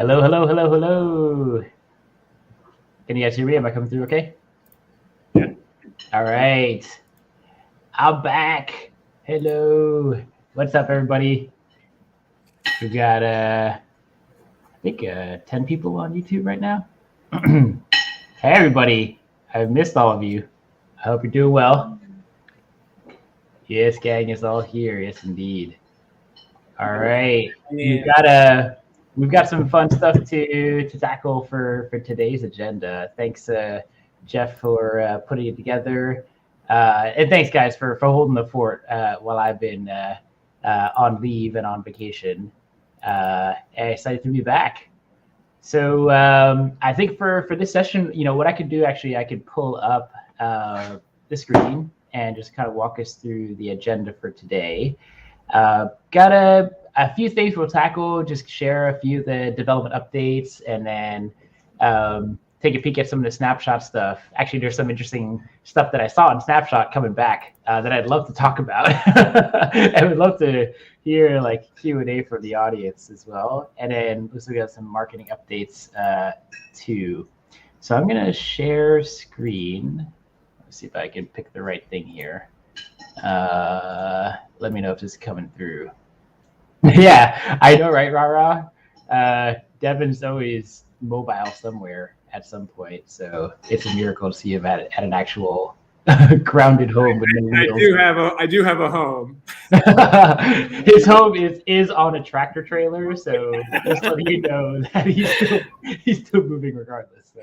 Hello, hello, hello, hello. Can you guys hear me? Am I coming through okay? Yeah. All right. I'm back. Hello. What's up, everybody? We've got, I think, 10 people on YouTube right now. Hey, everybody. I've missed all of you. I hope you're doing well. Yes, gang is all here. Yes, indeed. All right. We've got some fun stuff to tackle for today's agenda. Thanks, Jeff, for putting it together, and thanks, guys, for holding the fort while I've been on leave and on vacation. And excited to be back. So I think for this session, what I could do actually, I could pull up the screen and just kind of walk us through the agenda for today. Got a few things we'll tackle, just share a few of the development updates, and then take a peek at some of the snapshot stuff. Actually, there's some interesting stuff that I saw in Snapshot coming back that I'd love to talk about. I would love to hear like Q&A from the audience as well. And then we got some marketing updates too. So I'm going to share screen. Let's see if I can pick the right thing here. Let me know if this is coming through. Yeah, I know, right, Rara? Devin's always mobile somewhere at some point, so it's a miracle to see him at an actual grounded home with no wheels. I do have a home. His home is on a tractor trailer, so just letting you know that he's still moving regardless. So.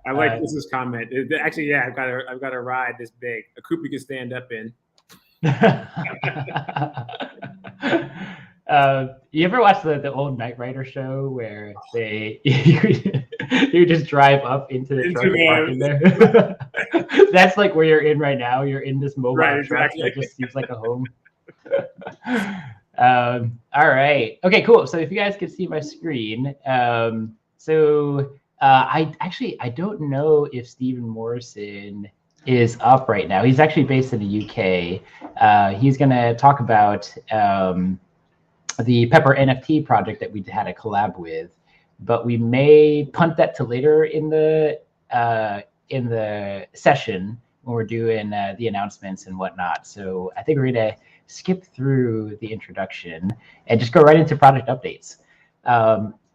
I like this comment. Actually, yeah, I've got a ride this big, a coupe you can stand up in. You ever watch the old Knight Rider show where you just drive up into the truck and park in there? That's like where you're in right now. You're in this mobile truck that just seems like a home. All right. Okay, cool. So if you guys can see my screen, I don't know if Stephen Morrison is up right now. He's actually based in the UK. He's going to talk about the Pepper NFT project that we had a collab with, but we may punt that to later in the session when we're doing the announcements and whatnot. So I think we're going to skip through the introduction and just go right into project updates.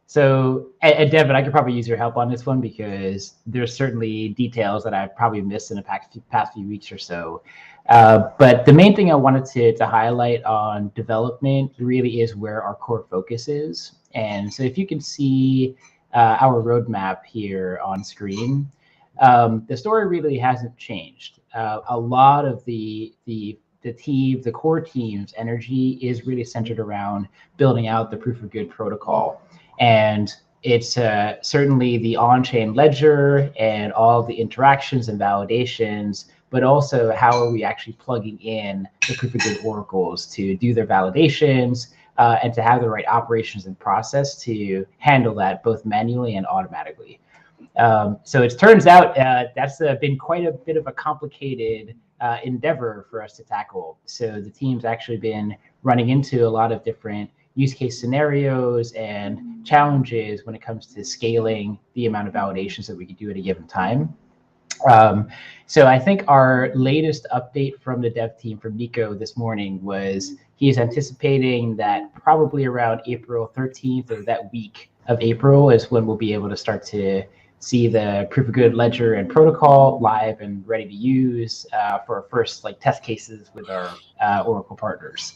So, Devin, I could probably use your help on this one because there's certainly details that I've probably missed in the past few weeks or so. But the main thing I wanted to highlight on development really is where our core focus is. And so if you can see our roadmap here on screen, the story really hasn't changed. A lot of the core team's energy is really centered around building out the proof of good protocol. And it's certainly the on-chain ledger and all the interactions and validations, but also how are we actually plugging in the proof of good oracles to do their validations and to have the right operations and process to handle that both manually and automatically. So it turns out that's been quite a bit of a complicated endeavor for us to tackle. So the team's actually been running into a lot of different use case scenarios and challenges when it comes to scaling the amount of validations that we could do at a given time. So I think our latest update from the dev team from Nico this morning was he's anticipating that probably around April 13th or that week of April is when we'll be able to start to see the proof of good ledger and protocol live and ready to use for our first test cases with our Oracle partners.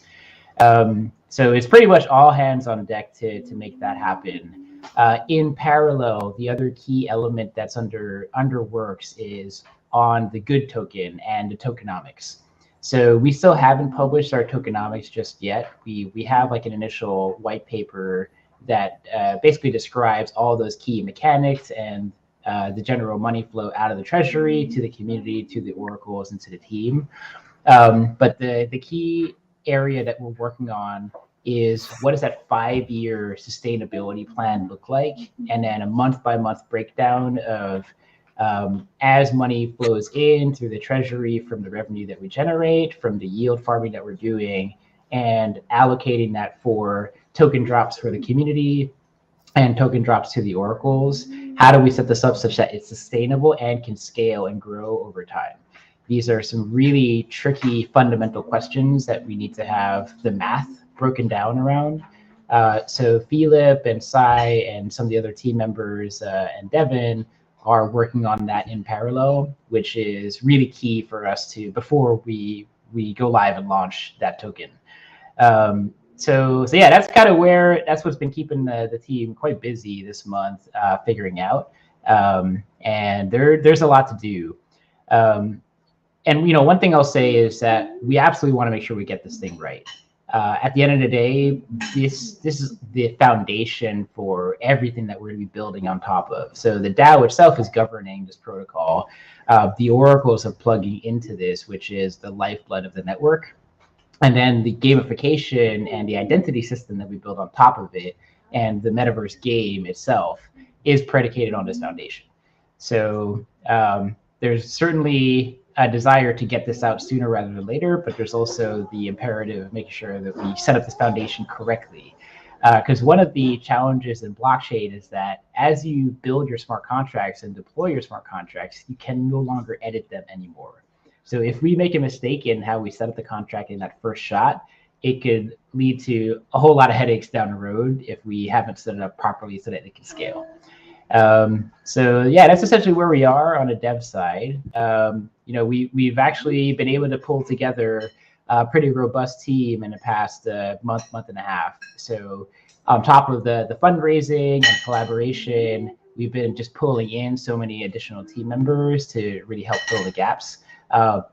So it's pretty much all hands on deck to make that happen. In parallel, the other key element that's under works is on the good token and the tokenomics. So we still haven't published our tokenomics just yet. We have an initial white paper that basically describes all those key mechanics and the general money flow out of the treasury to the community, to the oracles, and to the team. But the key area that we're working on is what does that 5-year sustainability plan look like? And then a month-by-month breakdown of as money flows in through the treasury from the revenue that we generate, from the yield farming that we're doing, and allocating that for token drops for the community, and token drops to the oracles. How do we set this up such that it's sustainable and can scale and grow over time? These are some really tricky fundamental questions that we need to have the math broken down around. So Philip and Sai and some of the other team members and Devin are working on that in parallel, which is really key for us to before we go live and launch that token. So yeah, that's kind of that's what's been keeping the team quite busy this month, figuring out. And there's a lot to do. And one thing I'll say is that we absolutely want to make sure we get this thing right. At the end of the day, this is the foundation for everything that we're going to be building on top of. So the DAO itself is governing this protocol. The oracles are plugging into this, which is the lifeblood of the network. And then the gamification and the identity system that we build on top of it and the metaverse game itself is predicated on this foundation. So there's certainly a desire to get this out sooner rather than later, but there's also the imperative of making sure that we set up this foundation correctly. Because one of the challenges in blockchain is that as you build your smart contracts and deploy your smart contracts, you can no longer edit them anymore. So if we make a mistake in how we set up the contract in that first shot, it could lead to a whole lot of headaches down the road if we haven't set it up properly so that it can scale. So yeah, that's essentially where we are on a dev side. We've actually been able to pull together a pretty robust team in the past month and a half. So on top of the fundraising and collaboration, we've been just pulling in so many additional team members to really help fill the gaps.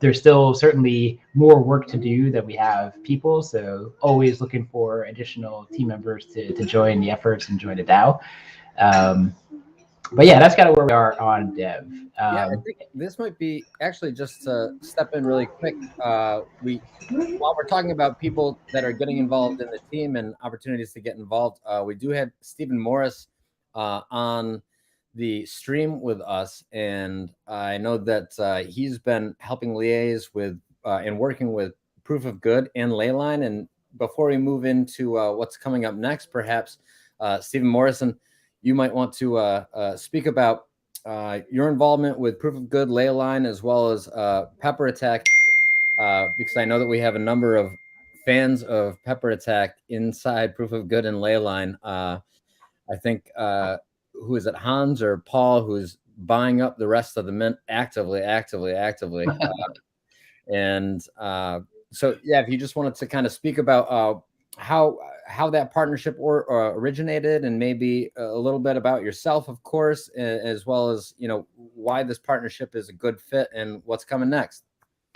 There's still certainly more work to do that we have people, so always looking for additional team members to join the efforts and join the DAO. But yeah, that's kind of where we are on dev. Yeah, I think this might be actually just to step in really quick. While we're talking about people that are getting involved in the team and opportunities to get involved, we do have Stephen Morris on the stream with us, and I know that he's been helping liaise with and working with Proof of Good and Leyline. And before we move into what's coming up next, perhaps Stephen Morrison, you might want to speak about your involvement with Proof of Good, Leyline, as well as Pepper Attack, because I know that we have a number of fans of Pepper Attack inside Proof of Good and Leyline. I think who is it, Hans or Paul, who's buying up the rest of the mint actively. And so, yeah, if you just wanted to kind of speak about how that partnership originated, and maybe a little bit about yourself, of course, as well as, why this partnership is a good fit and what's coming next.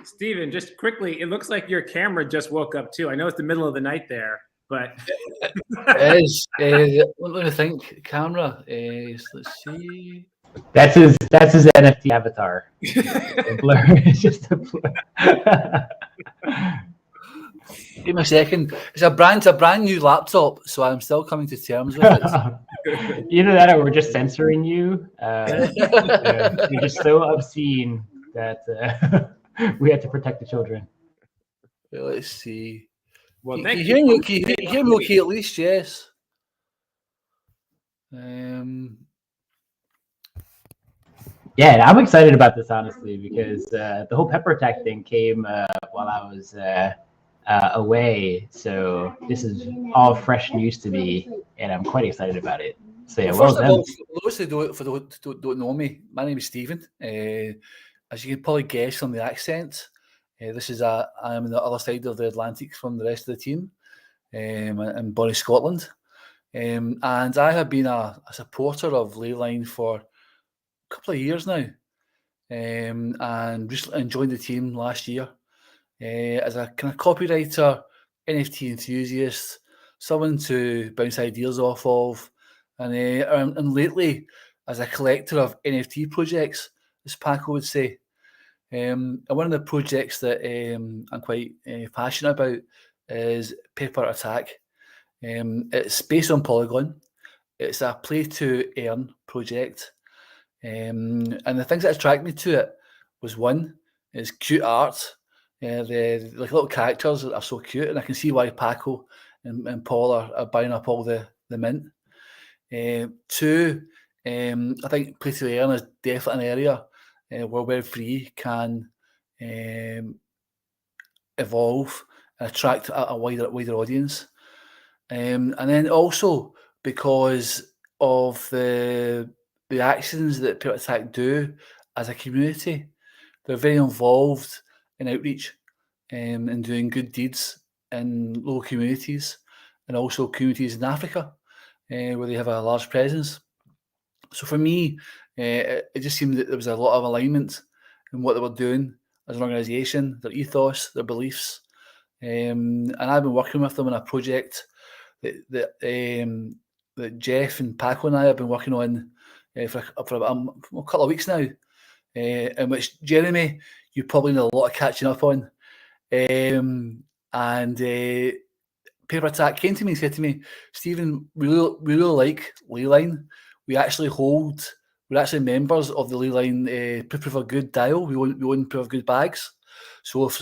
Stephen, just quickly, it looks like your camera just woke up too. I know it's the middle of the night there, but it is. Let me think. Camera. Let's see. That's his NFT avatar. Blur. It's just a blur. Give me a second. It's a brand new laptop, so I'm still coming to terms with it. Either that or we're just censoring you. You're just so obscene that we have to protect the children. Let's see. Well, can you hear me okay at least? Yes. Yeah, I'm excited about this, honestly, because the whole Pepper Attack thing came while I was away. So this is all fresh news to me, and I'm quite excited about it. So yeah, well done. For those who don't know me, my name is Stephen. As you can probably guess from the accent, I am on the other side of the Atlantic from the rest of the team, in Bury, Scotland. And I have been a supporter of Leyline for a couple of years now, and recently joined the team last year as a kind of copywriter, NFT enthusiast, someone to bounce ideas off of, and lately as a collector of NFT projects, as Paco would say. And one of the projects that I'm quite passionate about is Pepper Attack. It's based on Polygon. It's a play to earn project. And the things that attracted me to it was, one, is cute art. The little characters are so cute, and I can see why Paco and Paul are buying up all the mint. Two, I think play to earn is definitely an area where Web3 can evolve and attract a wider audience. And then also because of the actions that Pirate Attack do as a community, they're very involved in outreach and doing good deeds in local communities and also communities in Africa where they have a large presence. So for me, it just seemed that there was a lot of alignment in what they were doing as an organisation, their ethos, their beliefs. And I've been working with them on a project that Jeff and Paco and I have been working on for a couple of weeks now, in which, Jeremy, you probably need a lot of catching up on. And Paper Attack came to me and said to me, Stephen, we really like Leyline. We're actually members of the Leyline Proof of Good DAO. We own Proof of Good bags. So if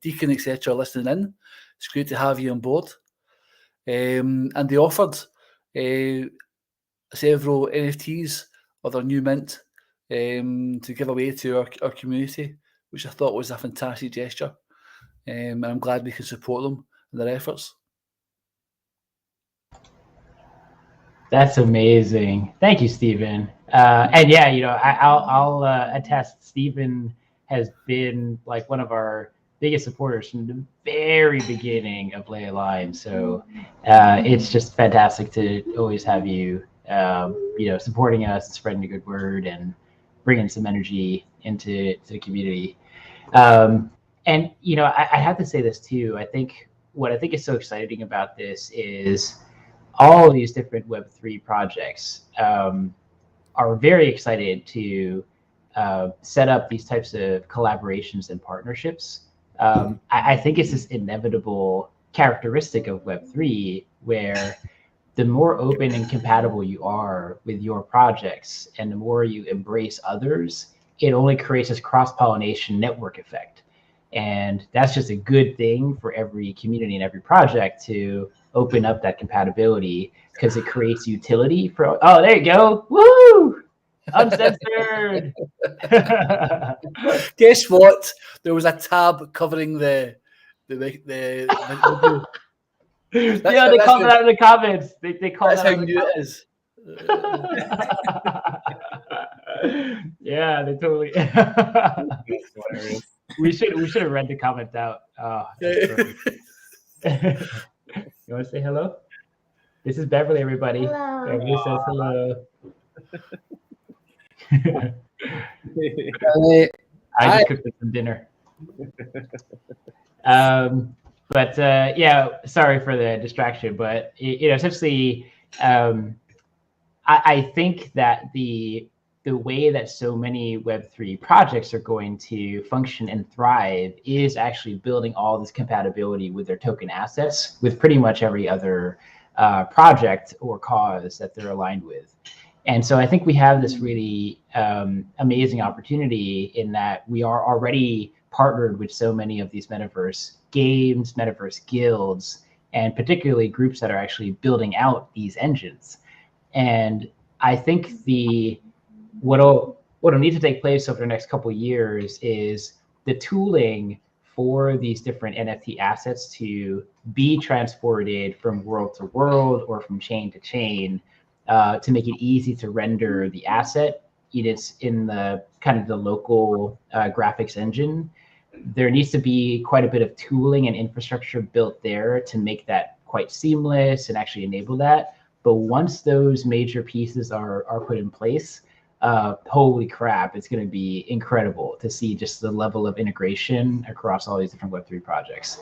Deacon, etc. are listening in, it's great to have you on board. And they offered several NFTs of their new mint to give away to our community, which I thought was a fantastic gesture. And I'm glad we can support them in their efforts. That's amazing. Thank you, Stephen. And yeah, I'll attest, Stephen has been like one of our biggest supporters from the very beginning of Leyline. So it's just fantastic to always have you, supporting us, spreading the good word, and bringing some energy into the community. And I have to say this too. What I think is so exciting about this is all of these different Web3 projects are very excited to set up these types of collaborations and partnerships. I think it's this inevitable characteristic of Web3 where the more open and compatible you are with your projects and the more you embrace others, it only creates this cross-pollination network effect. And that's just a good thing for every community and every project to open up that compatibility because it creates utility for, oh, there you go. Woo! Uncensored. Guess what? There was a tab covering the yeah, they call it out in the comments. They call that's that how new it is. Yeah, they totally. we should have read the comments out. Oh, that's perfect. You want to say hello? This is Beverly, everybody. Hello. Beverly says hello. I just cooked some dinner. Yeah, sorry for the distraction, but essentially, I think that the way that so many Web3 projects are going to function and thrive is actually building all this compatibility with their token assets with pretty much every other project or cause that they're aligned with. And so I think we have this really amazing opportunity in that we are already partnered with so many of these metaverse games, metaverse guilds, and particularly groups that are actually building out these engines. And I think what'll need to take place over the next couple of years is the tooling for these different NFT assets to be transported from world to world or from chain to chain to make it easy to render the asset. It's in the kind of the local graphics engine. There needs to be quite a bit of tooling and infrastructure built there to make that quite seamless and actually enable that. But once those major pieces are put in place, holy crap, it's going to be incredible to see just the level of integration across all these different Web3 projects.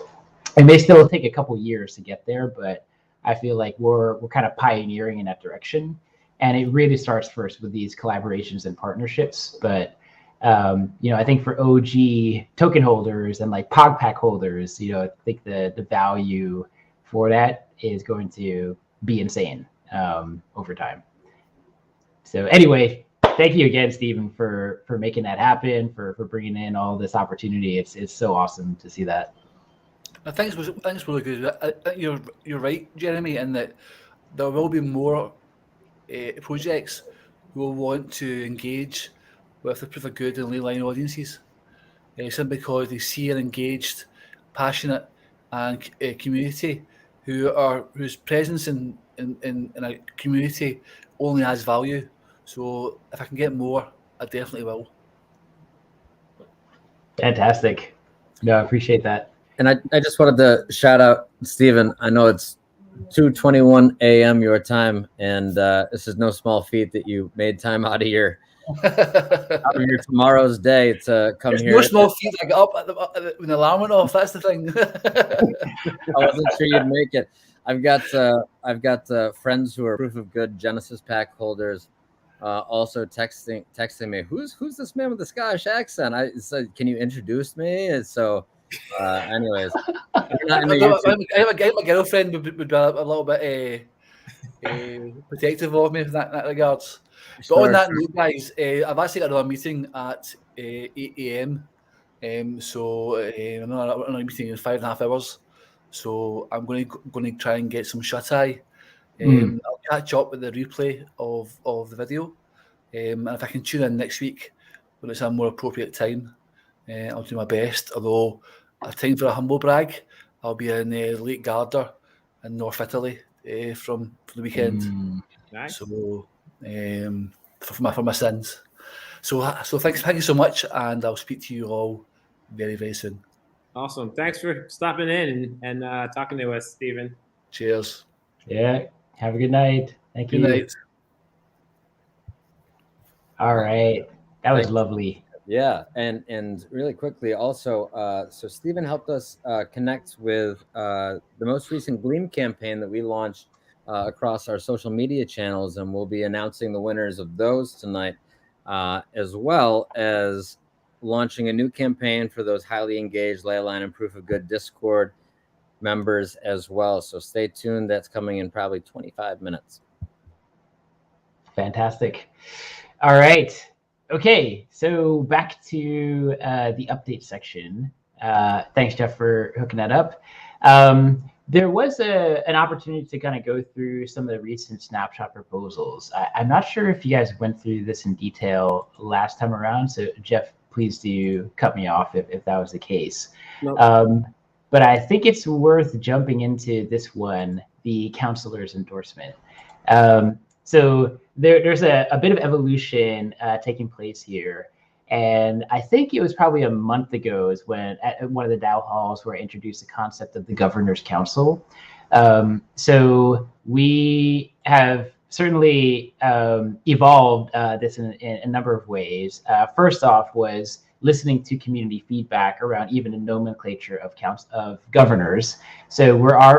It may still take a couple years to get there, but I feel like we're kind of pioneering in that direction. And it really starts first with these collaborations and partnerships. But I think for OG token holders and like PogPack holders, I think the value for that is going to be insane over time. So anyway, thank you again, Stephen, for making that happen, for bringing in all this opportunity. It's so awesome to see that. Thanks, really good. You're right, Jeremy, in that there will be more projects who will want to engage with the Proof of Good and Leyline audiences, simply because they see an engaged, passionate, and community whose presence in a community only adds value. So if I can get more, I definitely will. Fantastic. No, I appreciate that. And I just wanted to shout out Stephen. I know it's 2:21 a.m. your time, and this is no small feat that you made time out of your tomorrow's day to come here. No small feat. I got up when the alarm went off. That's the thing. I wasn't sure you'd make it. I've got friends who are Proof of Good Genesis pack holders, also texting me. Who's this man with the Scottish accent? I said, can you introduce me? And so, anyways, my girlfriend would be a little bit protective of me in that regards. But on that note, guys, I've actually got another meeting at 8 a.m. So another meeting in 5.5 hours. So I'm going to try and get some shut eye. I'll catch up with the replay of the video, and if I can tune in next week when it's a more appropriate time, I'll do my best. Although, a time for a humble brag, I'll be in Lake Garda in North Italy from the weekend. Nice. So for my sins. So thank you so much, and I'll speak to you all very, very soon. Awesome. Thanks for stopping in and talking to us, Stephen. Cheers. Yeah. Have a good night. Thank you. Good night. All right. That was lovely. Yeah, and really quickly also, so Stephen helped us connect with the most recent Gleam campaign that we launched across our social media channels, and we'll be announcing the winners of those tonight, as well as launching a new campaign for those highly engaged Leyline and Proof of Good Discord members as well. So stay tuned. That's coming in probably 25 minutes. Fantastic. All right. Okay. So back to the update section. Thanks, Jeff, for hooking that up. There was an opportunity to kind of go through some of the recent snapshot proposals. I'm not sure if you guys went through this in detail last time around. So Jeff, please do cut me off if that was the case. Nope. But I think it's worth jumping into this one, the counselor's endorsement. So there's a bit of evolution taking place here. And I think it was probably a month ago is when at one of the DAO halls where I introduced the concept of the Governor's Council. So we have certainly evolved this in a number of ways. First off was listening to community feedback around even the nomenclature of governors. So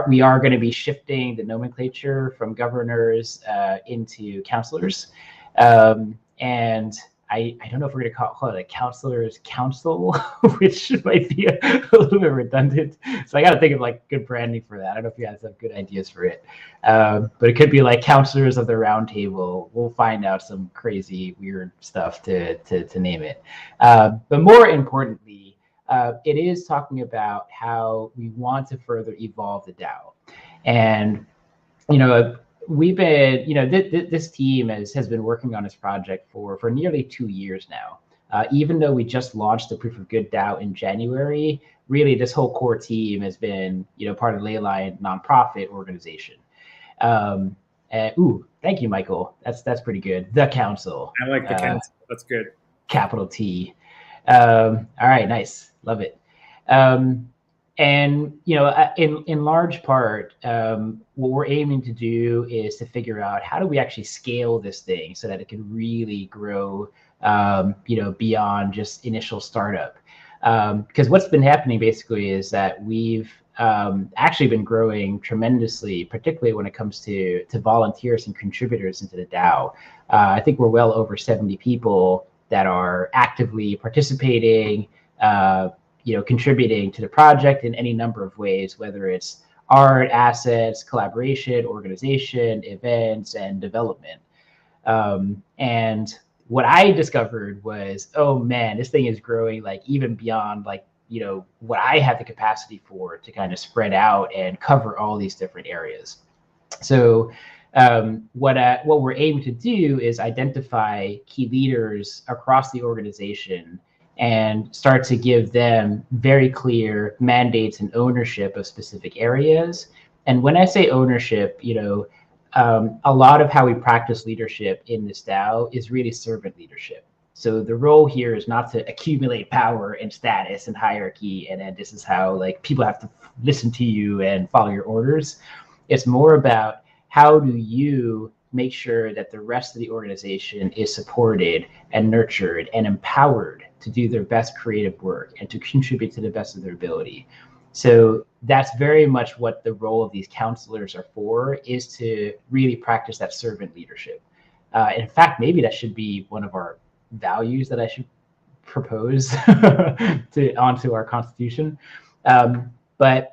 we are going to be shifting the nomenclature from governors into counselors. And I don't know if we're going to call it a counselor's council, which might be a little bit redundant. So I got to think of like good branding for that. I don't know if you guys have good ideas for it. But it could be like counselors of the round table. We'll find out some crazy, weird stuff to name it. But more importantly, it is talking about how we want to further evolve the DAO. And, we've been, this team has been working on this project for nearly 2 years now. Even though we just launched the Proof of Good DAO in January, really this whole core team has been, part of Leyline nonprofit organization. Thank you, Michael. That's pretty good. The Council. I like the Council. That's good. Capital T. All right, nice. Love it. And, in large part, what we're aiming to do is to figure out how do we actually scale this thing so that it can really grow, beyond just initial startup. Because what's been happening basically is that we've actually been growing tremendously, particularly when it comes to volunteers and contributors into the DAO. I think we're well over 70 people that are actively participating, contributing to the project in any number of ways, whether it's art, assets, collaboration, organization, events, and development. And what I discovered was, oh man, this thing is growing like even beyond what I have the capacity for to kind of spread out and cover all these different areas. So What we're aiming to do is identify key leaders across the organization and start to give them very clear mandates and ownership of specific areas. And when I say ownership, a lot of how we practice leadership in this DAO is really servant leadership. So the role here is not to accumulate power and status and hierarchy, and then this is how like people have to listen to you and follow your orders. It's more about how do you make sure that the rest of the organization is supported and nurtured and empowered to do their best creative work and to contribute to the best of their ability. So that's very much what the role of these counselors are for, is to really practice that servant leadership. In fact, maybe that should be one of our values that I should propose onto our constitution. But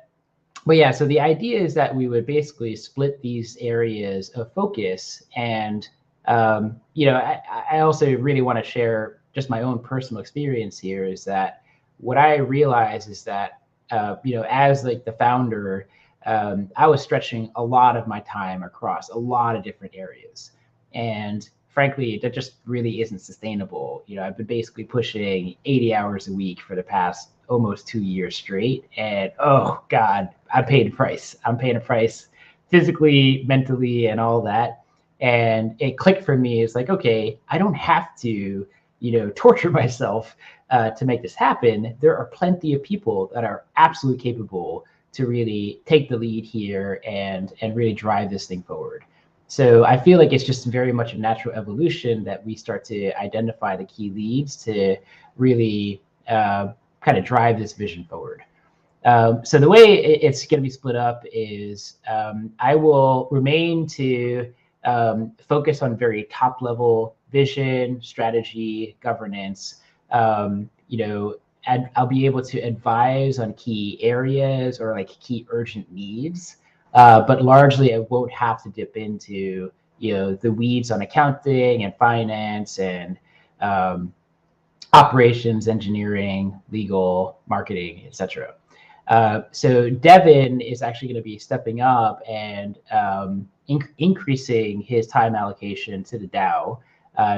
yeah, so the idea is that we would basically split these areas of focus. And, I also really want to share just my own personal experience here, is that what I realize is that, as like the founder, I was stretching a lot of my time across a lot of different areas. And frankly, that just really isn't sustainable. I've been basically pushing 80 hours a week for the past almost 2 years straight. And oh God, I'm paying a price. I'm paying a price physically, mentally, and all that. And it clicked for me. It's like, okay, I don't have to, torture myself to make this happen. There are plenty of people that are absolutely capable to really take the lead here and really drive this thing forward. So I feel like it's just very much a natural evolution that we start to identify the key leads to really kind of drive this vision forward. So the way it's going to be split up is I will remain to focus on very top level vision, strategy, governance. And I'll be able to advise on key areas or like key urgent needs. But largely, I won't have to dip into the weeds on accounting and finance and operations, engineering, legal, marketing, etc. So Devin is actually going to be stepping up and increasing his time allocation to the DAO.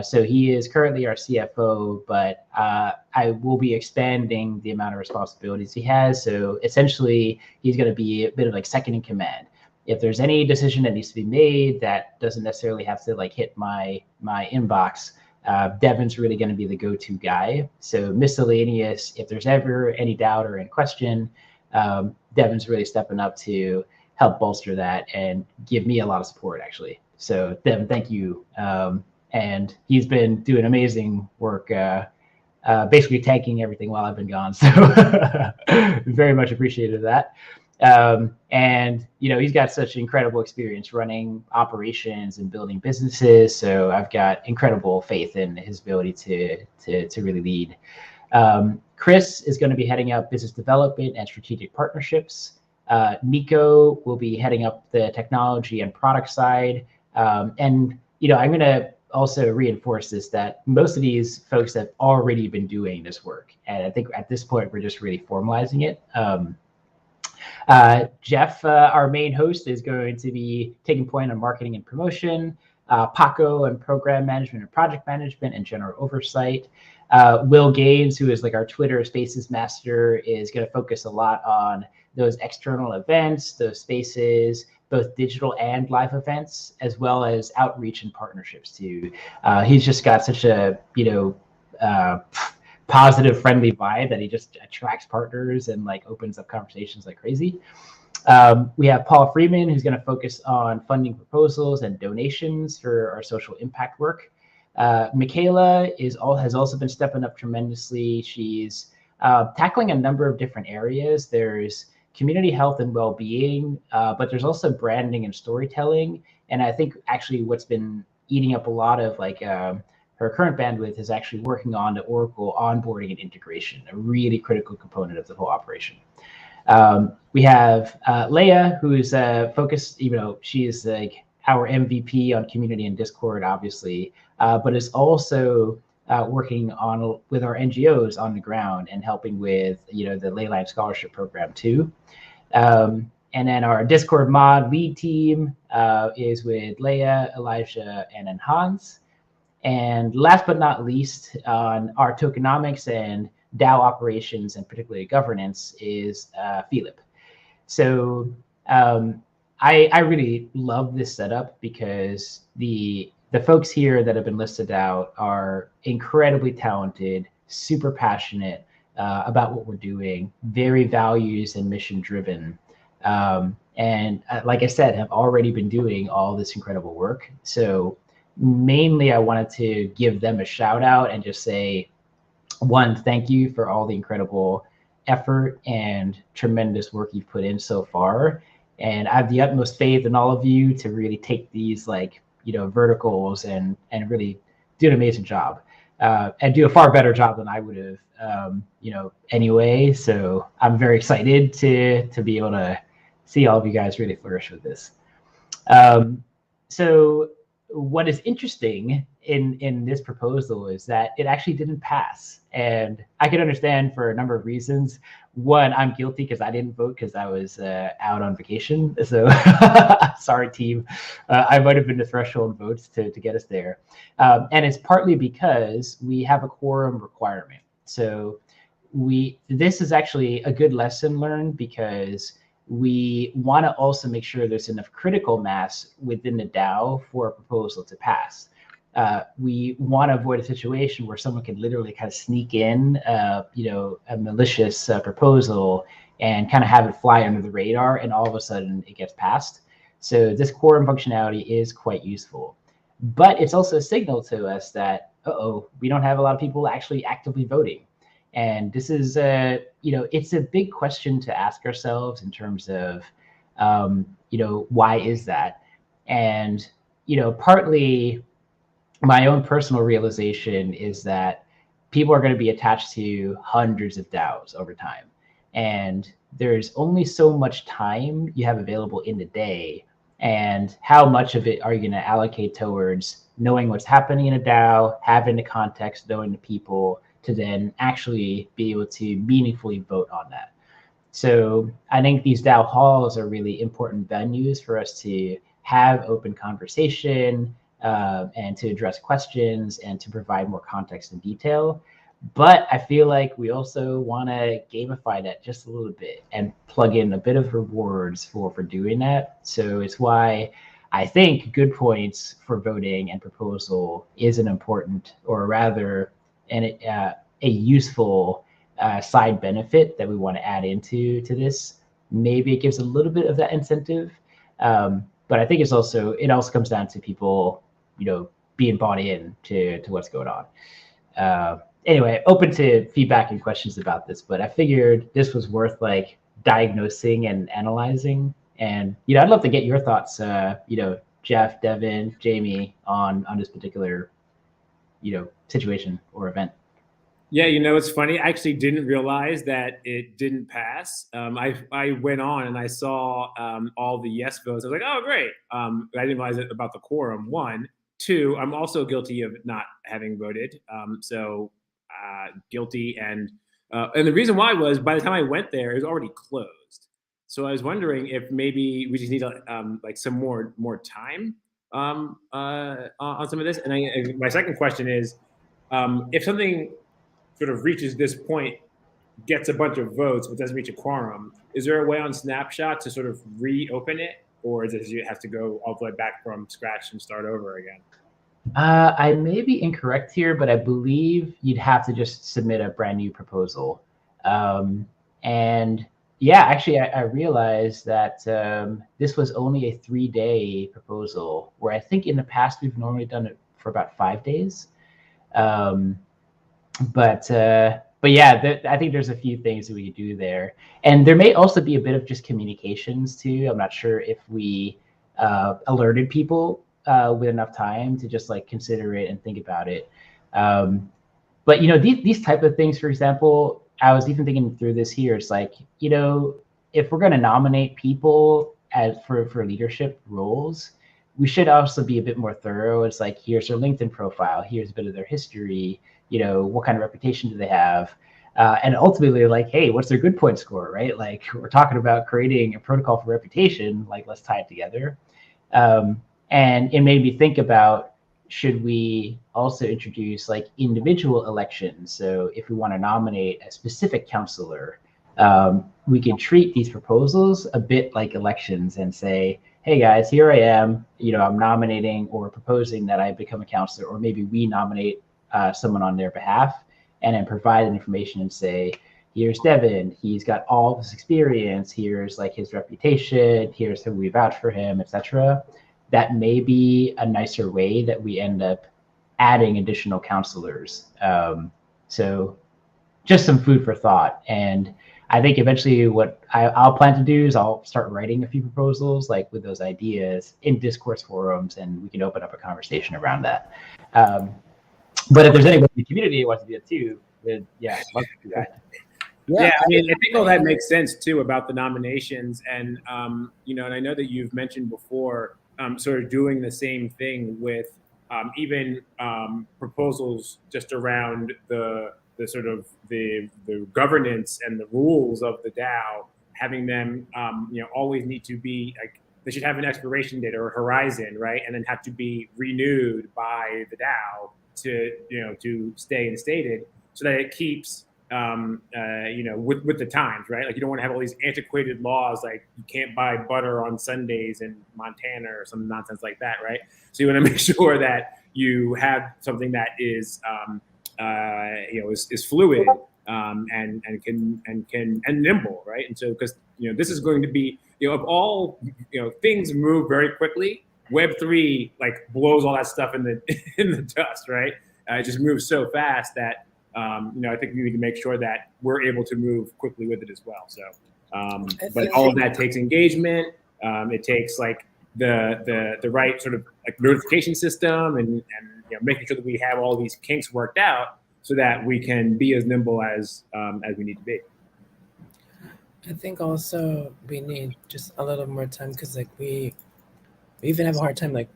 So he is currently our CFO, but I will be expanding the amount of responsibilities he has. So essentially, he's going to be a bit of like second in command. If there's any decision that needs to be made that doesn't necessarily have to like hit my inbox, Devin's really going to be the go-to guy. So miscellaneous, if there's ever any doubt or any question, Devin's really stepping up to help bolster that and give me a lot of support, actually. So Devin, thank you. And he's been doing amazing work, basically tanking everything while I've been gone. So very much appreciated that. And he's got such incredible experience running operations and building businesses. So I've got incredible faith in his ability to really lead. Chris is going to be heading up business development and strategic partnerships. Nico will be heading up the technology and product side. And I'm going to also reinforce this, that most of these folks have already been doing this work. And I think at this point, we're just really formalizing it. Jeff, our main host, is going to be taking point on marketing and promotion, Paco and program management and project management and general oversight. Will Gaines, who is like our Twitter Spaces master, is going to focus a lot on those external events, those spaces, both digital and live events, as well as outreach and partnerships too. He's just got such a, positive, friendly vibe that he just attracts partners and like opens up conversations like crazy. We have Paul Freeman, who's going to focus on funding proposals and donations for our social impact work. Michaela has also been stepping up tremendously. She's tackling a number of different areas. There's community health and well-being, but there's also branding and storytelling. And I think actually what's been eating up a lot of like her current bandwidth is actually working on the Oracle onboarding and integration, a really critical component of the whole operation. We have Leia, who is focused, she is like our MVP on community and Discord, obviously, but is also working with our NGOs on the ground and helping with, the Leyline Scholarship Program too. And then our Discord mod lead team is with Leia, Elijah, and then Hans. And last but not least, on our tokenomics and DAO operations and particularly governance is Philip. So I really love this setup because the folks here that have been listed out are incredibly talented, super passionate about what we're doing, very values and mission driven. And like I said, have already been doing all this incredible work. So mainly I wanted to give them a shout out and just say, one, thank you for all the incredible effort and tremendous work you've put in so far. And I have the utmost faith in all of you to really take these verticals and really do an amazing job and do a far better job than I would have, anyway. So I'm very excited to be able to see all of you guys really flourish with this. So what is interesting in this proposal is that it actually didn't pass. And I can understand for a number of reasons. One, I'm guilty because I didn't vote because I was out on vacation. So sorry, team. I might have been the threshold votes to get us there. And it's partly because we have a quorum requirement. So this is actually a good lesson learned because we want to also make sure there's enough critical mass within the DAO for a proposal to pass. We want to avoid a situation where someone can literally kind of sneak in, a malicious proposal and kind of have it fly under the radar, and all of a sudden it gets passed. So this quorum functionality is quite useful, but it's also a signal to us that, we don't have a lot of people actually actively voting. And this is it's a big question to ask ourselves in terms of, why is that? And, partly my own personal realization is that people are going to be attached to hundreds of DAOs over time. And there's only so much time you have available in the day. And how much of it are you going to allocate towards knowing what's happening in a DAO, having the context, knowing the people, to then actually be able to meaningfully vote on that. So I think these DAO halls are really important venues for us to have open conversation and to address questions and to provide more context and detail. But I feel like we also want to gamify that just a little bit and plug in a bit of rewards for doing that. So it's why I think good points for voting and proposal is an important, or rather, a useful side benefit that we want to add into this. Maybe it gives a little bit of that incentive, but I think it also comes down to people, being bought in to what's going on. Anyway, open to feedback and questions about this, but I figured this was worth diagnosing and analyzing. And I'd love to get your thoughts, Jeff, Devin, Jamie, on this particular situation or event. Yeah, it's funny. I actually didn't realize that it didn't pass. I went on and I saw all the yes votes. I was like, oh, great. I didn't realize it about the quorum, one. Two, I'm also guilty of not having voted. So guilty. And the reason why was by the time I went there, it was already closed. So I was wondering if maybe we just need some more time on some of this. And my second question is, if something sort of reaches this point, gets a bunch of votes, but doesn't reach a quorum, is there a way on Snapshot to sort of reopen it? Or does you have to go all the way back from scratch and start over again? I may be incorrect here, but I believe you'd have to just submit a brand new proposal. And yeah, actually, I realized that this was only a 3-day proposal, where I think in the past we've normally done it for about 5 days. But yeah, I think there's a few things that we could do there. And there may also be a bit of just communications too. I'm not sure if we alerted people with enough time to just consider it and think about it. But these type of things, for example, I was even thinking through this here. It's if we're going to nominate people for leadership roles, we should also be a bit more thorough. It's here's their LinkedIn profile, here's a bit of their history, what kind of reputation do they have? And ultimately, like, hey, what's their good point score, right? Like, we're talking about creating a protocol for reputation, like, let's tie it together. And it made me think about, should we also introduce like individual elections? So if we want to nominate a specific counselor, we can treat these proposals a bit like elections and say, hey guys, here I am, I'm nominating or proposing that I become a counselor, or maybe we nominate someone on their behalf, and then provide information and say, here's Devin, he's got all this experience, here's like his reputation, here's who we vouch for him, etc. That may be a nicer way that we end up adding additional counselors. So just some food for thought. And I think eventually what I'll plan to do is I'll start writing a few proposals like with those ideas in discourse forums, and we can open up a conversation around that. But if there's anybody in the community who wants to do it too, then yeah, love to do that. Yeah, I mean, I think all that makes sense too about the nominations, and and I know that you've mentioned before, sort of doing the same thing with even proposals just around the sort of the governance and the rules of the DAO, having them always need to be like, they should have an expiration date or a horizon, right, and then have to be renewed by the DAO to stay instated, so that it keeps with the times, right? Like, you don't want to have all these antiquated laws, like you can't buy butter on Sundays in Montana or some nonsense like that, right? So you want to make sure that you have something that is is fluid and nimble, right? And so, because this is going to be of all things move very quickly. Web3 like blows all that stuff in the dust, right? It just moves so fast that I think we need to make sure that we're able to move quickly with it as well. So, but all of that takes engagement. It takes like the right sort of like notification system and making sure that we have all these kinks worked out so that we can be as nimble as we need to be. I think also we need just a little more time, because like we even have a hard time like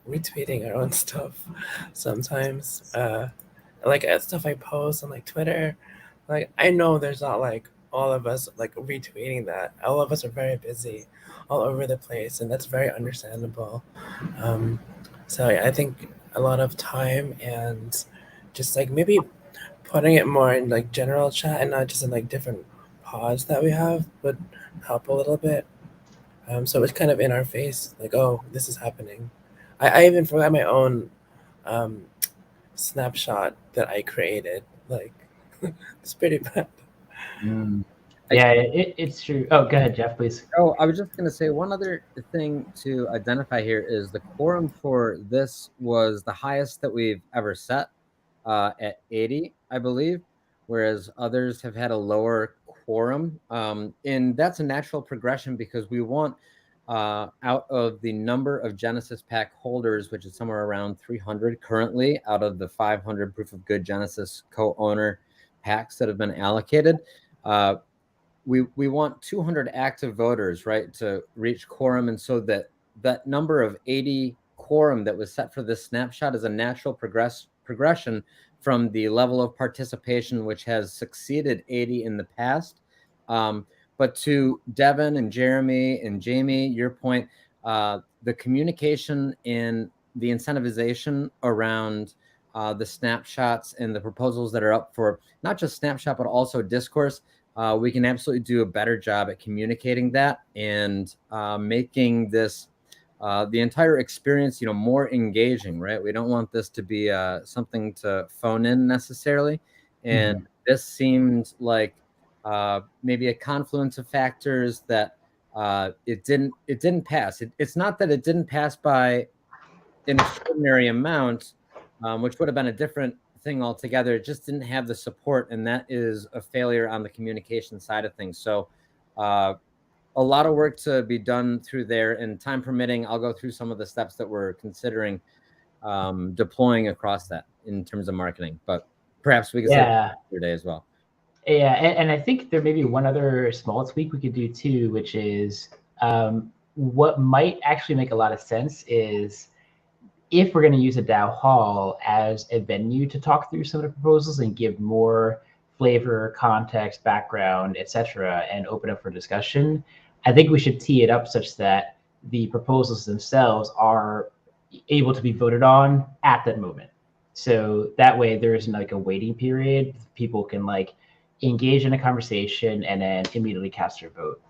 retweeting our own stuff sometimes. Like stuff I post on like Twitter, like I know there's not like all of us like retweeting that. All of us are very busy all over the place, and that's very understandable. So I think a lot of time and just like maybe putting it more in like general chat and not just in like different pods that we have would help a little bit. So it's kind of in our face, like, oh, this is happening. I even forgot my own snapshot that I created. Like, it's pretty bad. Yeah, it's true. Oh, go ahead, Jeff, please. Oh, I was just going to say one other thing to identify here is the quorum for this was the highest that we've ever set at 80, I believe, whereas others have had a lower quorum. And that's a natural progression, because we want out of the number of Genesis pack holders, which is somewhere around 300 currently out of the 500 proof of good Genesis co-owner packs that have been allocated, we want 200 active voters, right, to reach quorum. And so that number of 80 quorum that was set for this snapshot is a natural progression from the level of participation, which has succeeded 80 in the past. But to Devin and Jeremy and Jamie, your point, the communication and the incentivization around the snapshots and the proposals that are up for not just snapshot, but also discourse, we can absolutely do a better job at communicating that and making this the entire experience, more engaging, right? We don't want this to be something to phone in necessarily. And this seemed like maybe a confluence of factors that it didn't pass. It's not that it didn't pass by an extraordinary amount, which would have been a different thing altogether. It just didn't have the support, and that is a failure on the communication side of things. So a lot of work to be done through there, and time permitting, I'll go through some of the steps that we're considering deploying across that in terms of marketing, but perhaps we can say today as well. Yeah, and I think there may be one other small tweak we could do too, which is what might actually make a lot of sense is if we're going to use a DAO hall as a venue to talk through some of the proposals and give more flavor, context, background, etc., and open up for discussion, I think we should tee it up such that the proposals themselves are able to be voted on at that moment. So that way there isn't like a waiting period. People can like engage in a conversation and then immediately cast their vote.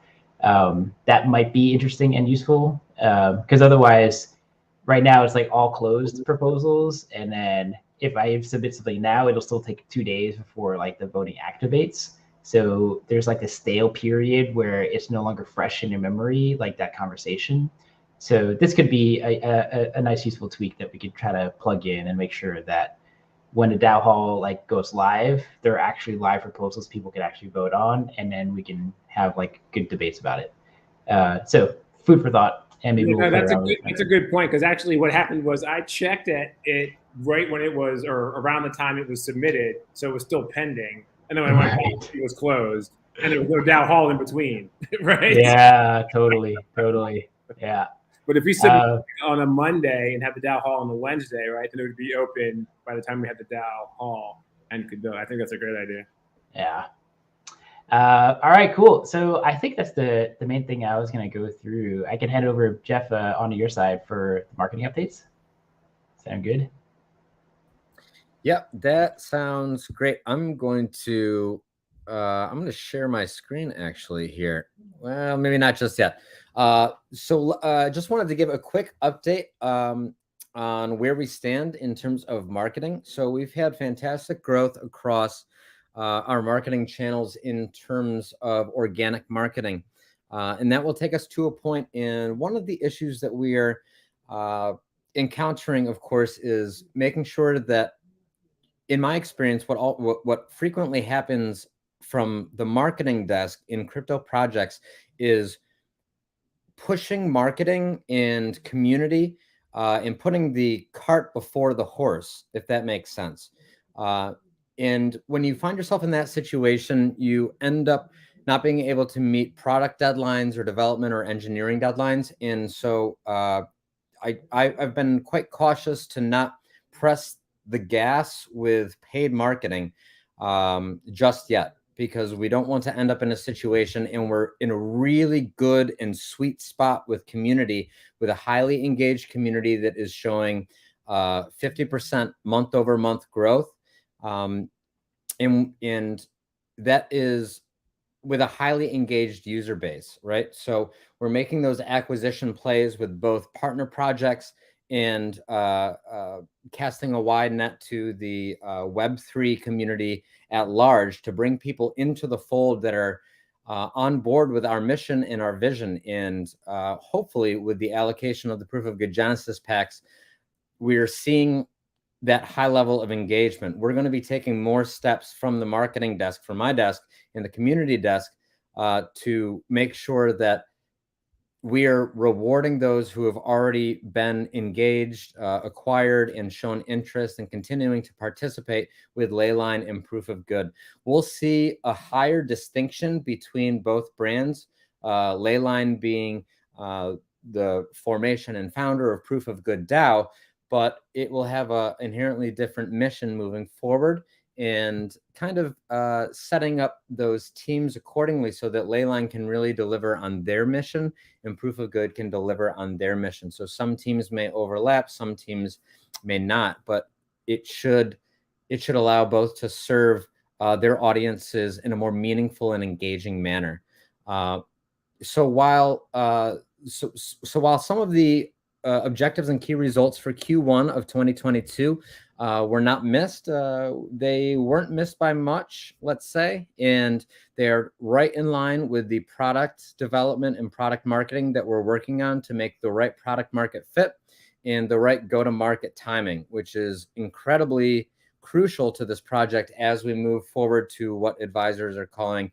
That might be interesting and useful because otherwise, right now it's like all closed proposals, and then if I submit something now, it'll still take 2 days before like the voting activates. So there's like a stale period where it's no longer fresh in your memory, like that conversation. So this could be a nice, useful tweak that we could try to plug in and make sure that when the DAO hall like goes live, there are actually live proposals people can actually vote on, and then we can have like good debates about it. So food for thought, and maybe we'll play around with it. That's a good point, because actually what happened was I checked it right when it was, or around the time it was submitted, so it was still pending, and then when I went back, it was closed, and there was no DAO hall in between, right? Yeah, totally. Yeah. But if we submit on a Monday and have the DAO hall on the Wednesday, right, then it would be open by the time we have the DAO hall and could do it. I think that's a great idea. Yeah. All right, cool. So I think that's the main thing I was going to go through. I can head over, Jeff, onto your side for marketing updates. Sound good? Yep, that sounds great. I'm going to share my screen actually here. Well, maybe not just yet. Just wanted to give a quick update on where we stand in terms of marketing. So we've had fantastic growth across our marketing channels in terms of organic marketing. And that will take us to a point. And one of the issues that we are encountering, of course, is making sure that, in my experience, what frequently happens from the marketing desk in crypto projects is pushing marketing and community and putting the cart before the horse, if that makes sense. And when you find yourself in that situation, you end up not being able to meet product deadlines or development or engineering deadlines. And so I've been quite cautious to not press the gas with paid marketing just yet, because we don't want to end up in a situation, and we're in a really good and sweet spot with community, with a highly engaged community that is showing 50% month over month growth. And that is with a highly engaged user base, right? So we're making those acquisition plays with both partner projects and casting a wide net to the Web3 community at large to bring people into the fold that are on board with our mission and our vision. And hopefully with the allocation of the Proof of Good Genesis packs, we're seeing that high level of engagement. We're going to be taking more steps from the marketing desk, from my desk, and the community desk to make sure that we are rewarding those who have already been engaged, acquired, and shown interest in continuing to participate with Leyline and Proof of Good. We'll see a higher distinction between both brands, Leyline being the formation and founder of Proof of Good DAO, but it will have an inherently different mission moving forward, and kind of setting up those teams accordingly so that Leyline can really deliver on their mission and Proof of Good can deliver on their mission. So some teams may overlap, some teams may not, but it should allow both to serve their audiences in a more meaningful and engaging manner. So while some of the objectives and key results for Q1 of 2022 were not missed. They weren't missed by much, let's say, and they're right in line with the product development and product marketing that we're working on to make the right product market fit and the right go-to-market timing, which is incredibly crucial to this project as we move forward to what advisors are calling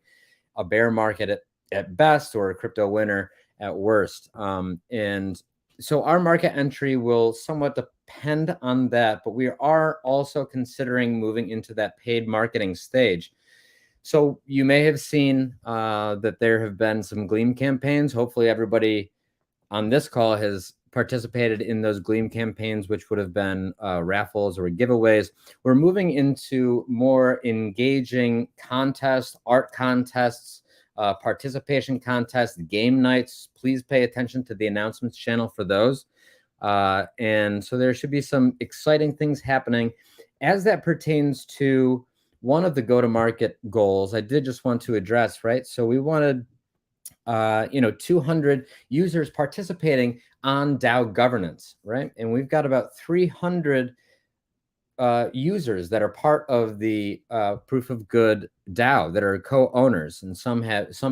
a bear market at best, or a crypto winter at worst. And so our market entry will somewhat depend on that, but we are also considering moving into that paid marketing stage. So you may have seen that there have been some Gleam campaigns. Hopefully everybody on this call has participated in those Gleam campaigns, which would have been raffles or giveaways. We're moving into more engaging contests, art contests, participation contests, game nights. Please pay attention to the announcements channel for those. And so there should be some exciting things happening. As that pertains to one of the go-to-market goals, I did just want to address, right? So we wanted 200 users participating on DAO governance, right? And we've got about 300 users that are part of the Proof of Good DAO that are co-owners, and some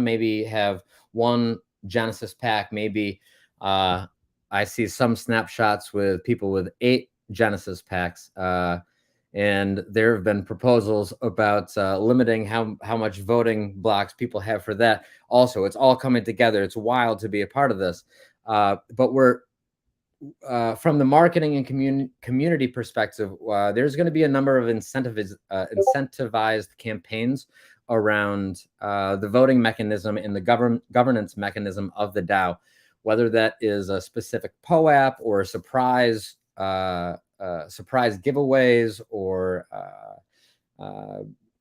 maybe have one Genesis pack. Maybe I see some snapshots with people with 8 Genesis packs. And there have been proposals about limiting how much voting blocks people have for that. Also, it's all coming together. It's wild to be a part of this. But we're from the marketing and community perspective, there's going to be a number of incentivized campaigns around the voting mechanism and the governance mechanism of the DAO, whether that is a specific POAP or a surprise giveaways, or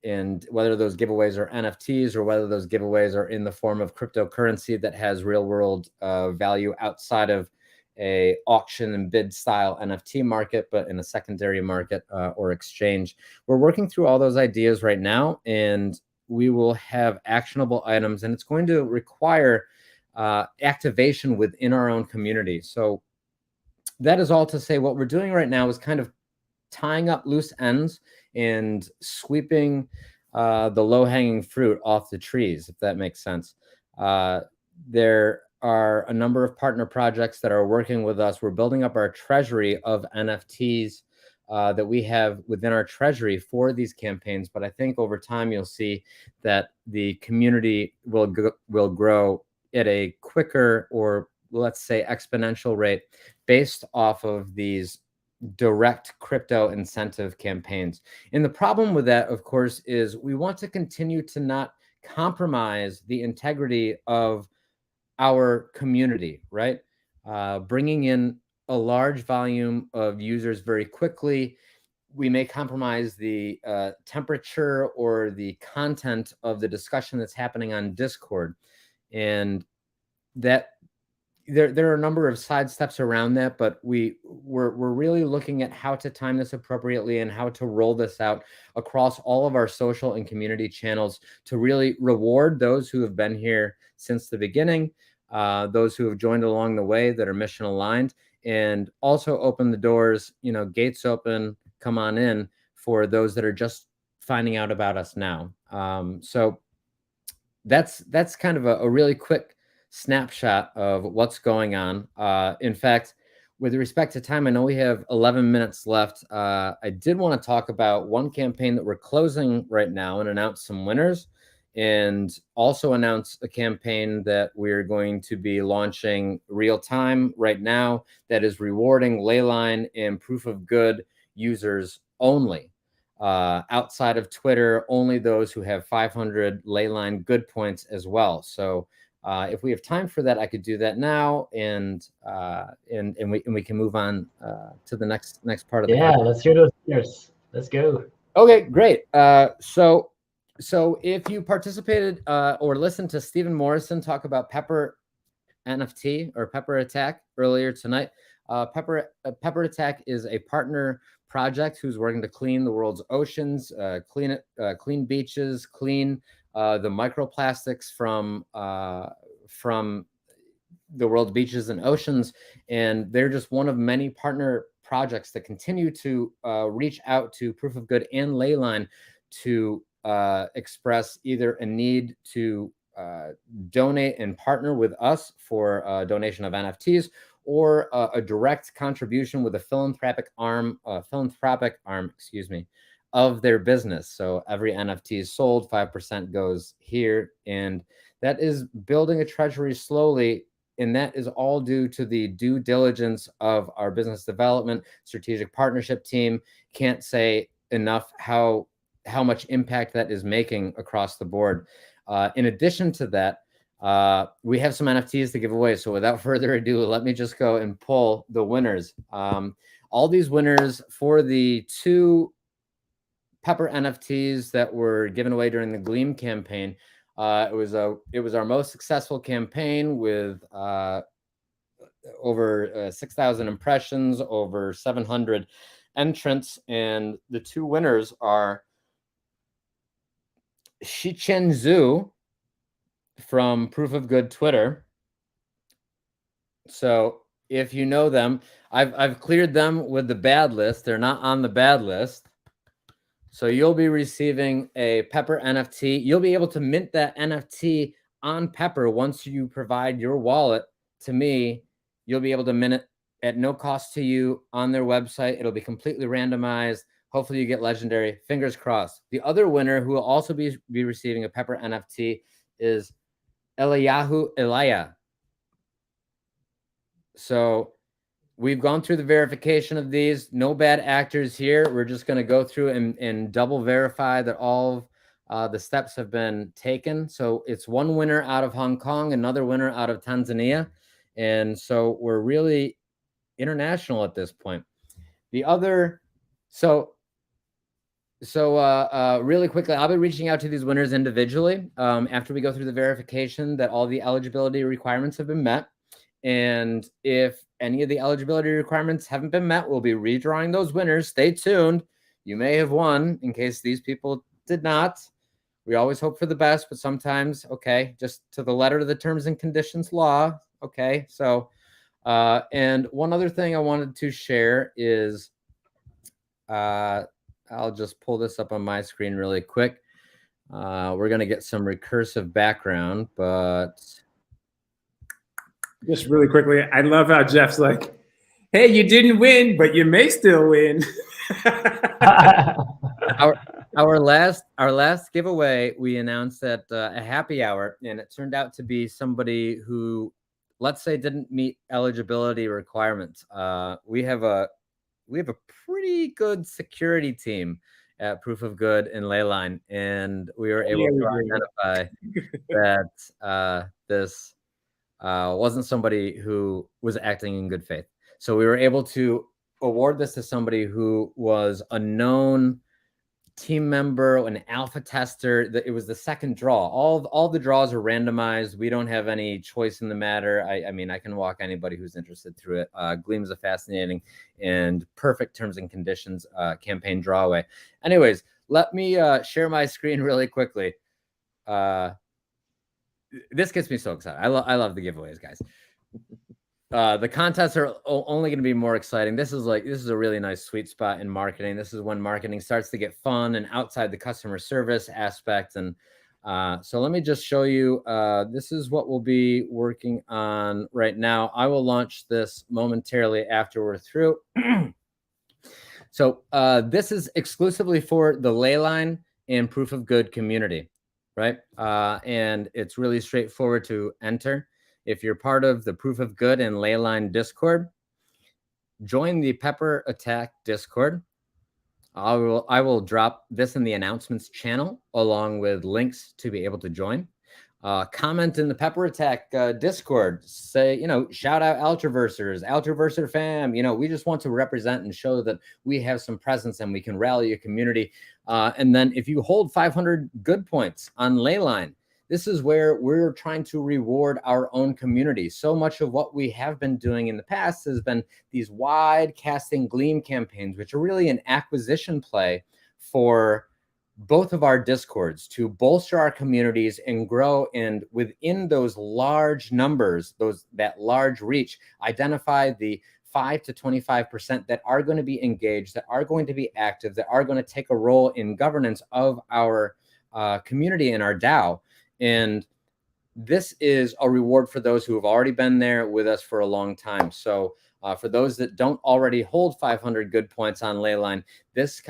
and whether those giveaways are NFTs or whether those giveaways are in the form of cryptocurrency that has real world value outside of a auction and bid style NFT market, but in a secondary market or exchange. We're working through all those ideas right now, and we will have actionable items, and it's going to require activation within our own community. So that is all to say, what we're doing right now is kind of tying up loose ends and sweeping the low-hanging fruit off the trees, if that makes sense. There are a number of partner projects that are working with us. We're building up our treasury of NFTs that we have within our treasury for these campaigns. But I think over time, you'll see that the community will grow at a quicker, or let's say exponential rate, based off of these direct crypto incentive campaigns. And the problem with that, of course, is we want to continue to not compromise the integrity of our community, right? Bringing in a large volume of users very quickly, we may compromise the temperature or the content of the discussion that's happening on Discord. And that there are a number of side steps around that, but we're really looking at how to time this appropriately and how to roll this out across all of our social and community channels to really reward those who have been here since the beginning, those who have joined along the way that are mission aligned, and also open the doors, gates open, come on in for those that are just finding out about us now. So that's kind of a really quick snapshot of what's going on. In fact, with respect to time, I know we have 11 minutes left. I did want to talk about one campaign that we're closing right now and announce some winners, and also announce a campaign that we're going to be launching real time right now that is rewarding Leyline and Proof of Good users only. Outside of Twitter, only those who have 500 Leyline good points as well. So if we have time for that, I could do that now, and we can move on to the next part of the podcast. Let's hear those winners. Let's go. Okay, great. So if you participated or listened to Stephen Morrison talk about Pepper NFT or Pepper Attack earlier tonight, Pepper Attack is a partner project who's working to clean the world's oceans, clean beaches, clean the microplastics from the world's beaches and oceans. And they're just one of many partner projects that continue to reach out to Proof of Good and Leyline to express either a need to donate and partner with us for a donation of NFTs, or a direct contribution with a philanthropic arm, of their business. So every NFT is sold, 5% goes here, and that is building a treasury slowly. And that is all due to the due diligence of our business development strategic partnership team. Can't say enough how much impact that is making across the board. In addition to that, We have some NFTs to give away. So without further ado, let me just go and pull the winners. All these winners for the 2 Pepper NFTs that were given away during the Gleam campaign. It was our most successful campaign with over 6,000 impressions, over 700 entrants, and the 2 winners are Shichen Zhu from Proof of Good Twitter. So if you know them, I've cleared them with the bad list. They're not on the bad list. So you'll be receiving a Pepper NFT. You'll be able to mint that NFT on Pepper once you provide your wallet to me. You'll be able to mint it at no cost to you on their website. It'll be completely randomized. Hopefully you get legendary. Fingers crossed. The other winner who will also be receiving a Pepper NFT is Eliyahu Elia. So we've gone through the verification of these. No bad actors here. We're just going to go through and double verify that all of the steps have been taken. So it's one winner out of Hong Kong, another winner out of Tanzania. And so we're really international at this point. The other, so really quickly, I'll be reaching out to these winners individually after we go through the verification that all the eligibility requirements have been met. And if any of the eligibility requirements haven't been met, we'll be redrawing those winners. Stay tuned. You may have won in case these people did not. We always hope for the best, but sometimes, okay, just to the letter of the terms and conditions law. Okay, so, and one other thing I wanted to share is, I'll just pull this up on my screen really quick. We're going to get some recursive background, but... Just really quickly, I love how Jeff's like, hey, you didn't win, but you may still win. Our last giveaway, we announced at a happy hour, and it turned out to be somebody who, let's say, didn't meet eligibility requirements. We have a pretty good security team at Proof of Good in Leyline, and we were able to identify that this wasn't somebody who was acting in good faith. So we were able to award this to somebody who was a known team member, an alpha tester. It was the second draw. All the draws are randomized. We don't have any choice in the matter. I mean, I can walk anybody who's interested through it. Gleam is a fascinating and perfect terms and conditions campaign drawaway. Anyways, let me share my screen really quickly. This gets me so excited. I love the giveaways, guys. The contests are only going to be more exciting. This is a really nice sweet spot in marketing. This is when marketing starts to get fun and outside the customer service aspect. And so let me just show you. This is what we'll be working on right now. I will launch this momentarily after we're through. So this is exclusively for the Leyline and Proof of Good community, right? And it's really straightforward to enter. If you're part of the Proof of Good and Leyline Discord, join the Pepper Attack Discord. I will drop this in the announcements channel along with links to be able to join. Comment in the Pepper Attack Discord. Say, shout out Altraverser fam. We just want to represent and show that we have some presence and we can rally a community. And then if you hold 500 good points on Leyline, this is where we're trying to reward our own community. So much of what we have been doing in the past has been these wide casting Gleam campaigns, which are really an acquisition play for both of our Discords to bolster our communities and grow. And within those large numbers, that large reach, identify the 5 to 25% that are going to be engaged, that are going to be active, that are going to take a role in governance of our community and our DAO. And this is a reward for those who have already been there with us for a long time. So for those that don't already hold 500 good points on Leyline, this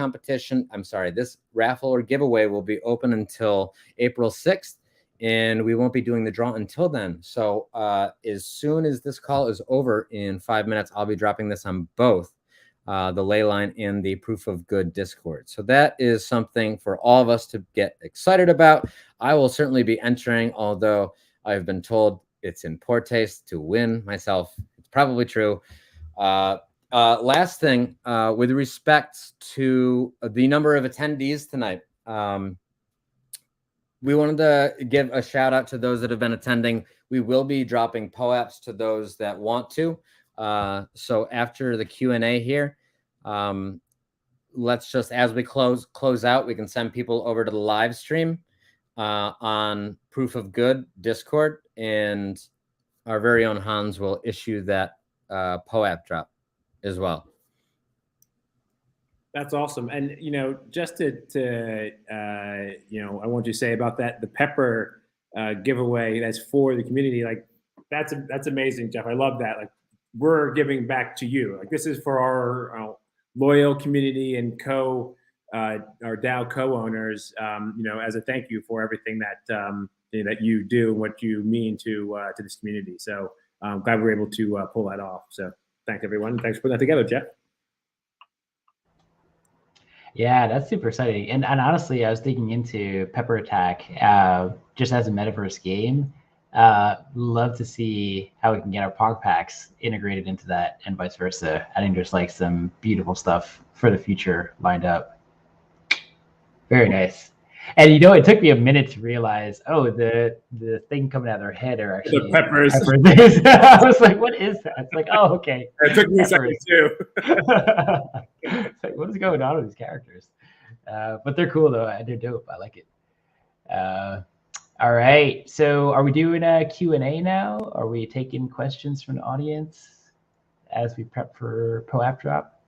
raffle or giveaway will be open until April 6th, and we won't be doing the draw until then. So as soon as this call is over in 5 minutes, I'll be dropping this on both the Leyline and the Proof of Good Discord. So that is something for all of us to get excited about. I will certainly be entering, although I've been told it's in poor taste to win myself. It's probably true. Last thing, with respect to the number of attendees tonight, we wanted to give a shout out to those that have been attending. We will be dropping POAPs to those that want to. So after the Q&A here, let's just, as we close out, we can send people over to the live stream on Proof of Good Discord, and our very own Hans will issue that POAP drop as well. That's awesome. And, just to I want you to say about that, the pepper giveaway that's for the community, like that's amazing, Jeff. I love that. Like, we're giving back to you. Like, this is for our loyal community and our DAO co-owners, as a thank you for everything that you do and what you mean to this community. So I'm glad we were able to pull that off. So thanks everyone. Thanks for putting that together, Jeff. Yeah, that's super exciting. And honestly, I was thinking into Pepper Attack just as a metaverse game. Love to see how we can get our POG packs integrated into that and vice versa. I think there's like some beautiful stuff for the future lined up. Very nice. And it took me a minute to realize, the thing coming out of their head are actually the peppers. I was like, what is that? It's like, oh, okay. It took me a second too. It's like, what is going on with these characters? But they're cool though. They're dope. I like it. All right. So are we doing a Q&A now? Are we taking questions from the audience as we prep for POAP drop?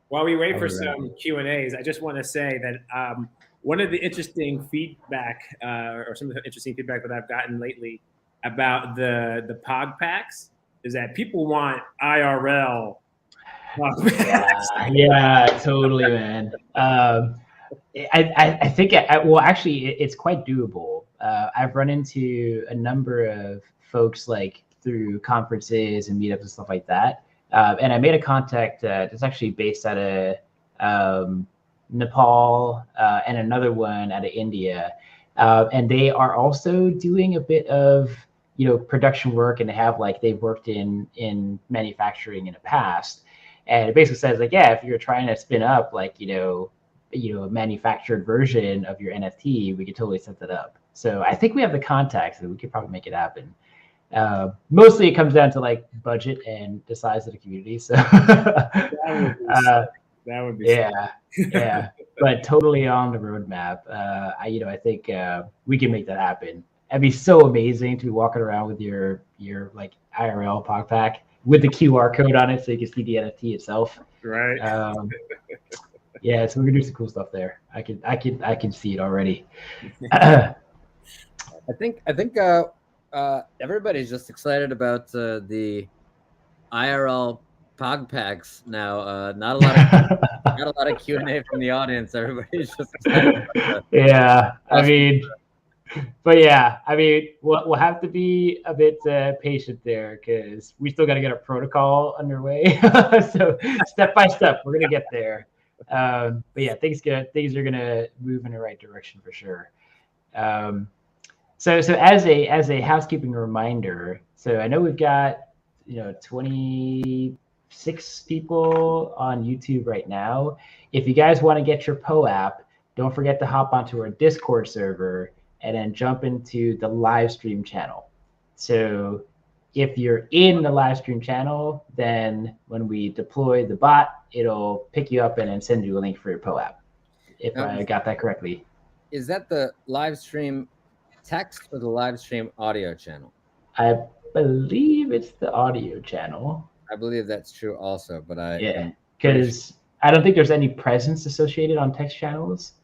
While we wait for some Q&As, I just want to say that one of the interesting feedback, or some of the interesting feedback that I've gotten lately about the POG packs is that people want IRL POG packs. Yeah, totally, man. I think, actually, it's quite doable. I've run into a number of folks like through conferences and meetups and stuff like that. And I made a contact that's actually based out of Nepal and another one out of India. And they are also doing a bit of, production work, and they've worked in manufacturing in the past. And it basically says like, yeah, if you're trying to spin up a manufactured version of your NFT, we could totally set that up. So I think we have the contacts and we could probably make it happen. Mostly it comes down to like budget and the size of the community. So that would be yeah, but totally on the roadmap. I think we can make that happen. It'd be so amazing to be walking around with your like IRL POG pack with the QR code on it, so you can see the NFT itself. Right. Yeah, so we can do some cool stuff there. I can see it already. I think everybody's just excited about the IRL POG packs now. Not a lot of Q&A from the audience. Everybody's just excited about that. We'll have to be a bit patient there because we still got to get our protocol underway. So step by step, we're gonna get there. But yeah, things are gonna move in the right direction for sure. So as a housekeeping reminder, so I know we've got 26 people on YouTube right now. If you guys want to get your POAP, don't forget to hop onto our Discord server and then jump into the live stream channel. So if you're in the live stream channel, then when we deploy the bot, it'll pick you up and then send you a link for your POAP. If I got that correctly. Is that the live stream text or the live stream audio channel? I believe it's the audio channel. I believe that's true also, but because I don't think there's any presence associated on text channels.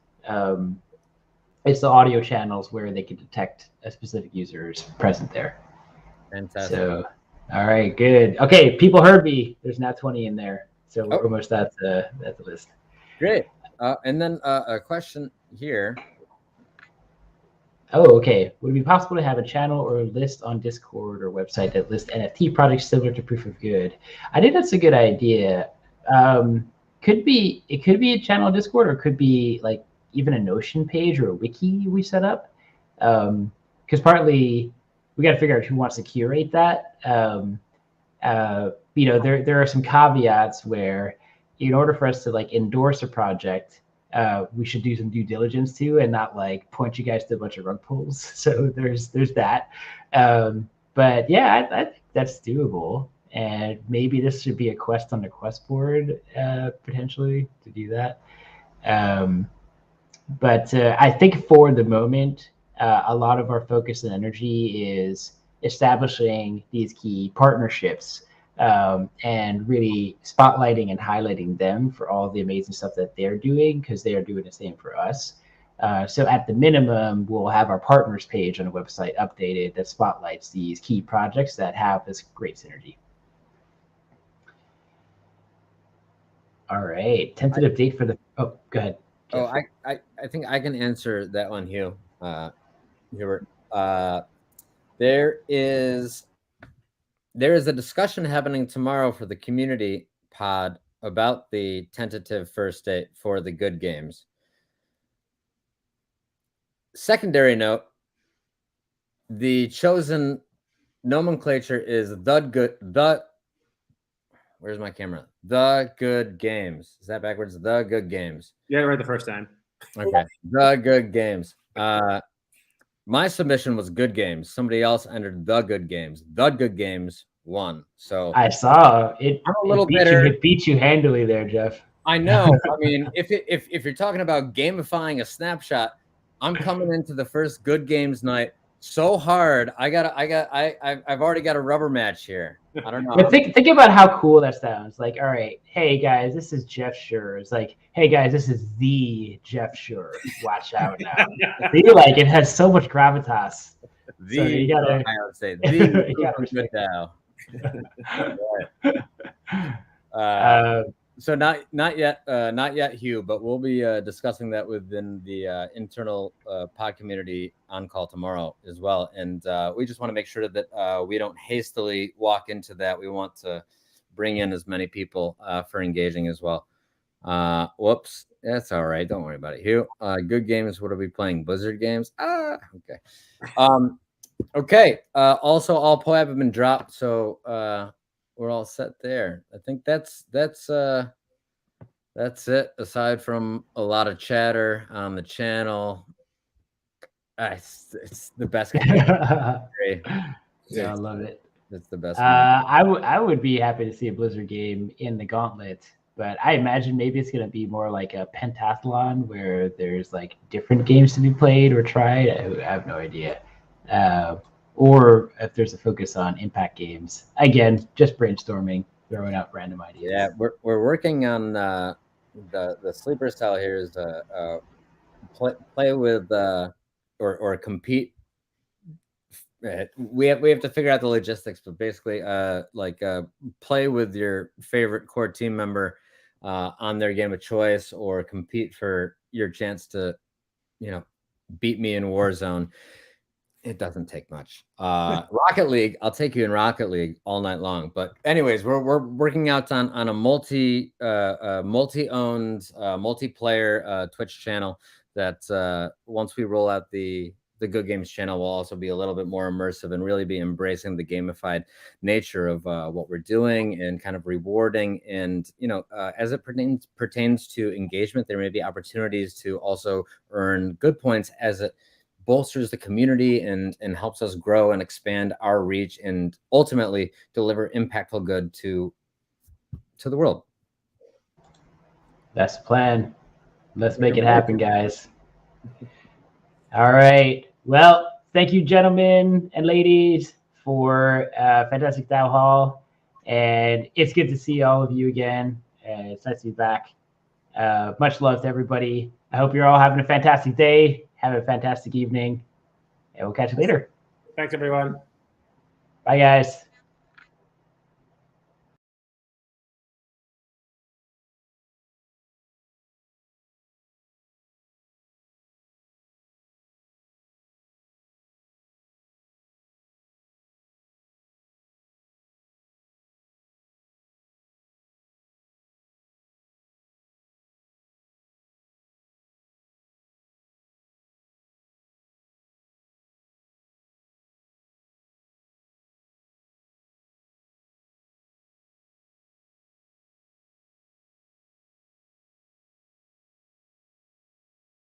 It's the audio channels where they can detect a specific user's present there. Fantastic. So, all right, good. Okay, people heard me. There's now 20 in there, so we're almost at the list. Great. And then a question here. Oh, okay. Would it be possible to have a channel or a list on Discord or website that lists NFT projects similar to Proof of Good? I think that's a good idea. It could be a channel on Discord, or it could be like even a Notion page or a wiki we set up. Because partly we got to figure out who wants to curate that. There are some caveats where, in order for us to like endorse a project, we should do some due diligence too, and not like point you guys to a bunch of rug pulls. So there's that. But yeah, I think that's doable, and maybe this should be a quest on the quest board potentially to do that. But I think for the moment, a lot of our focus and energy is establishing these key partnerships and really spotlighting and highlighting them for all the amazing stuff that they're doing, because they are doing the same for us. So at the minimum, we'll have our partners page on the website updated that spotlights these key projects that have this great synergy. All right, tentative date for the, oh, go ahead. Oh, I think I can answer that one, Hugh. Hubert. There is a discussion happening tomorrow for the community pod about the tentative first date for the good games. Secondary note, the chosen nomenclature is where's my camera? The Good Games. Is that backwards? The Good Games. Yeah, right the first time. Okay. The Good Games. My submission was Good Games. Somebody else entered The Good Games. The Good Games won. So I saw it. I'm a little bitter. It beat you handily there, Jeff. I know. I mean, if you're talking about gamifying a snapshot, I'm coming into the first Good Games night so hard. I've already got a rubber match here. I don't know. But think about how cool that sounds. Like, all right, hey guys, this is Jeff Schur. It's like, hey guys, this is the Jeff Schur. Watch out now. I feel like it has so much gravitas. So you gotta, I would say the good DAO. So not yet, Hugh, but we'll be discussing that within the internal pod community on call tomorrow as well. And we just want to make sure that we don't hastily walk into that. We want to bring in as many people for engaging as well. Whoops, that's all right. Don't worry about it, Hugh. Good games. What are we playing? Blizzard games. Okay. Okay. Also, all POAB have been dropped, so we're all set there. I think that's it. Aside from a lot of chatter on the channel, it's the best. Yeah, I love it. It's the best. I would be happy to see a Blizzard game in the Gauntlet, but I imagine maybe it's going to be more like a pentathlon where there's like different games to be played or tried. I have no idea. Or if there's a focus on impact games. Again, just brainstorming, throwing out random ideas. Yeah, we're working on the sleeper style here is play with or compete. We have to figure out the logistics, but basically play with your favorite core team member on their game of choice, or compete for your chance to beat me in Warzone. It doesn't take much. Rocket League, I'll take you in Rocket League all night long. But anyways, we're working out on a multi-owned, multiplayer Twitch channel that once we roll out the Good Games channel will also be a little bit more immersive and really be embracing the gamified nature of what we're doing and kind of rewarding. And as it pertains to engagement, there may be opportunities to also earn good points as it bolsters the community and helps us grow and expand our reach and ultimately deliver impactful good to the world. That's the plan. Let's make it happen, guys. All right. Well, thank you, gentlemen and ladies, for fantastic DAO Hall. And it's good to see all of you again. It's nice to be back. Much love to everybody. I hope you're all having a fantastic day. Have a fantastic evening, and we'll catch you later. Thanks, everyone. Bye, guys.